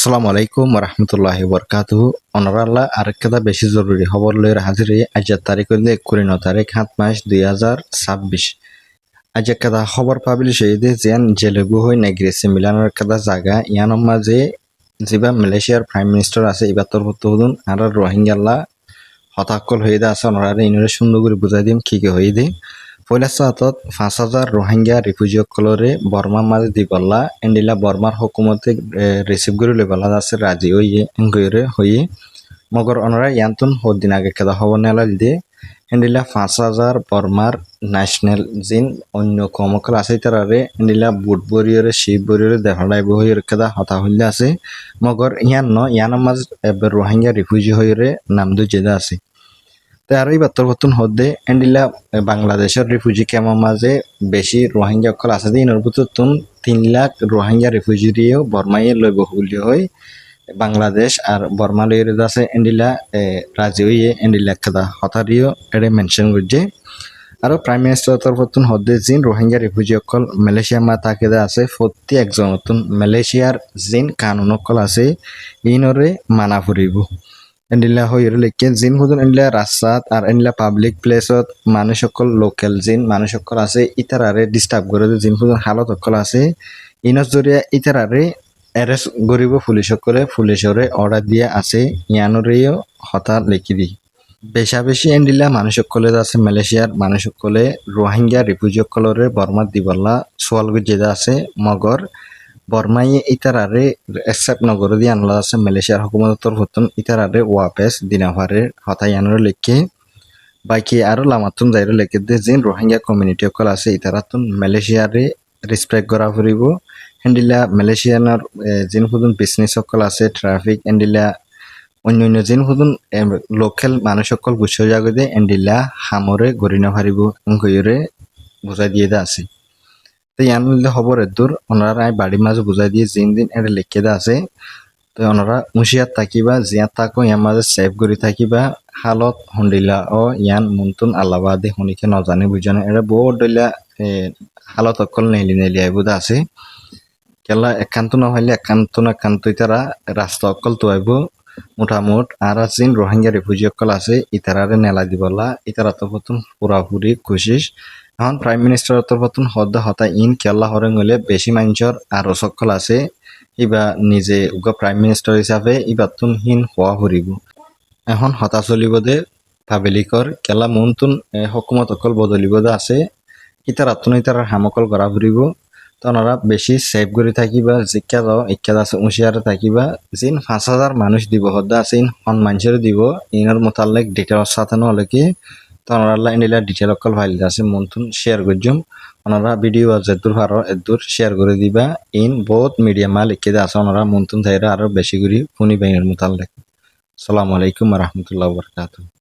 আসসালামু আলাইকুম রহমতুল্লাহি বরকাতুহু অনরাল্লাহ আরেকটা বেশি জরুরি খবর লইর হাজির আজের তারিখ হইলে 29 তারিখ 7 মাস 2026 আজ একটা খবর পাবিল সেইদে যেন জেলেগু হই নেগ্রেসি মিলানোর একটা জায়গা ইয়ানোর মাঝে যেবা মালয়েশিয়ার প্রাইম মিনিস্টার আছে ইবাতর হতুন আর রোহিঙ্গাল্লা হতাকল হয়ে আছে অনরারে ইনরে সুন্দর করে বুঝাই দিম কি হয়ে দে পয়লা সাতত 5,000 রোহিঙ্গা রিফিউজি সকলরে বর্মার মাঝে দিবল্লা এন্ডিলা বর্মার হুকুমতে রিসিভ করে লেবলা আছে রাজি হইয়ে গইরে হইয়ে মগর অনরা ইয়ান্তুন হদিন আগে কেদা খবর নেলা দিয়ে এন্ডিলা 5,000 বর্মার ন্যাশনাল জিন অন্য কমকল আছে তারারে এন্ডিলা বুট বরিয়রে শিব বরিয়রে দেখালাই বই কেদা হতা হইলে আছে মগর ইয়ান মাঝ রোহিঙ্গা রিফিউজি হইরে নাম দু জেদা আছে আর এই বাত্তর বর্তন হদ্দে এন্ডিলা বাংলাদেশের রিফিউজি ক্যাম্পের মাঝে বেশি রোহিঙ্গা অকল আছে যে ইনর ভিতরতুন 3 লাখ রোহিঙ্গা রিফিউজিরিও বর্মাইয়ে লইব বলি হয় বাংলাদেশ আর বর্মা লইরে আছে এন্ডিলা রাজি হইয়ে এন্ডিলা খেদা হতারিও এড়ে মেনশন করছে আর প্রাইম মিনিস্টার তরফতুন হদ্দে জিন রোহিঙ্গা রিফিউজি অকল মালয়েশিয়া মা তাকেদা আছে প্রতি একজন মালয়েশিয়ার জিন কানুন অকল আছে ইনরে মানা ফুরিব এন্ডিলা হইরে লেখে জিন হুদুন এন্ডিলা রাস্তাত আর এন্ডিলা পাবলিক প্লেসত মানুষ সকল লোকাল জিন মানুষ সকল আছে ইতারারে ডিস্টার্ব করে জিন হুদুন হালত সকল আছে ইনর জরিয়া ইতারারে অ্যারেস্ট করিব পুলিশ সকলে পুলিশরে অর্ডার দিয়ে আছে ইয়ানরেও হতা লিখি দি বেশি এন্ডিলা মানুষ সকলে আছে মালয়েশিয়ার মানুষ সকলে রোহিঙ্গা রিফিউজি সকলরে বর্মা দিবল্লা সোয়াল যেটা আছে মগর বর্মাইয়ে ইতারারে একসেপ্ট নগর দিয়ে আনলা আছে মালয়েশিয়ার হুকুমতর হতন ইতারারে ওয়াপেস দিনাভারে হতাই আনরে লেখে বাকি আরো লামাতুন যাইরে লেখে দে যেন রোহিঙ্গা কমিউনিটি সকল আছে ইতারাতুন মালয়েশিয়ারে রেসপেক্ট করা ফুরিব এন্ডিলা মালয়েশিয়ানোর যেন হুদুন বিজনেস সকল আছে ট্রাফিক এন্ডিলা অন্য যেন হুদুন লোকাল মানুষ সকল গুছ জাগে দে এন্ডিলা হামরে গড়ি না পারিব গইরে বুঝাই দিয়ে দা আছে তো ইয়ানলে খবর দূর ওনারা বাড়ির মাঝে বুঝাই দিয়ে জিন দিন এটা লিখে দা আছে তো ওনারা হুঁশিয়ার থাকিবা জিয়া থাকো ইয়ার মাঝে সেভ করে থাকিবা হালত হন্ডিলা ও ইয়ান মুন্তুন আল্লাবাদে শুনিকে নজানে বুঝানে এটা বহুত দইলা হালত অকল নেলি আইবুদা আছে কেলা একান্ত নহলে একান্ত ইতারা রাস্তা অকল তো আইব মোটামুট আর জিন রোহিঙ্গা রিফিউজি অকল আছে ইতারারে নেলা দিবলা ইতারা তো প্রথম পুরাপুরি কোশিস এখন প্রাইম মিনিস্টার তরফতুন হতা ইন কেলা হরে গলে বেশি মানুষের আরো সকল আছে ইবা নিজে প্রাইম মিনিস্টার হিসাবে ইবাতুন হিন হওয়া ফুরিব এখন হতা চলিব দে পাবলিকর কেলা মনতুন হকুমত অকল বদলিব দে আছে ইতারাতুন ইতার হামকল করা ফুরিব তনরা বেশি সেভ করে থাকিবা ইচ্ছা আছে উঁচিয়ারে থাকিবা জিন 5,000 মানুষ দিব হদ্দা আছে ইন হন মানুষের দিব ইনার মোতালেক ডিটেলস সাথে নহলে তনরাল্লা ইন্ডিলা ডিটেল অকল ফাইল আছে মনতুন শেয়ার করজুম ওনারা ভিডিও আছে দূর ভারো এদূর শেয়ার করে দিবা ইন বহুত মিডিয়া মাল লিখে আছে ওনারা মনতুন থাইরা আরো বেশি করে ফোনি বাইনের মোতালেক আসসালামু আলাইকুম রহমতুল্লাহ বরকাতুহু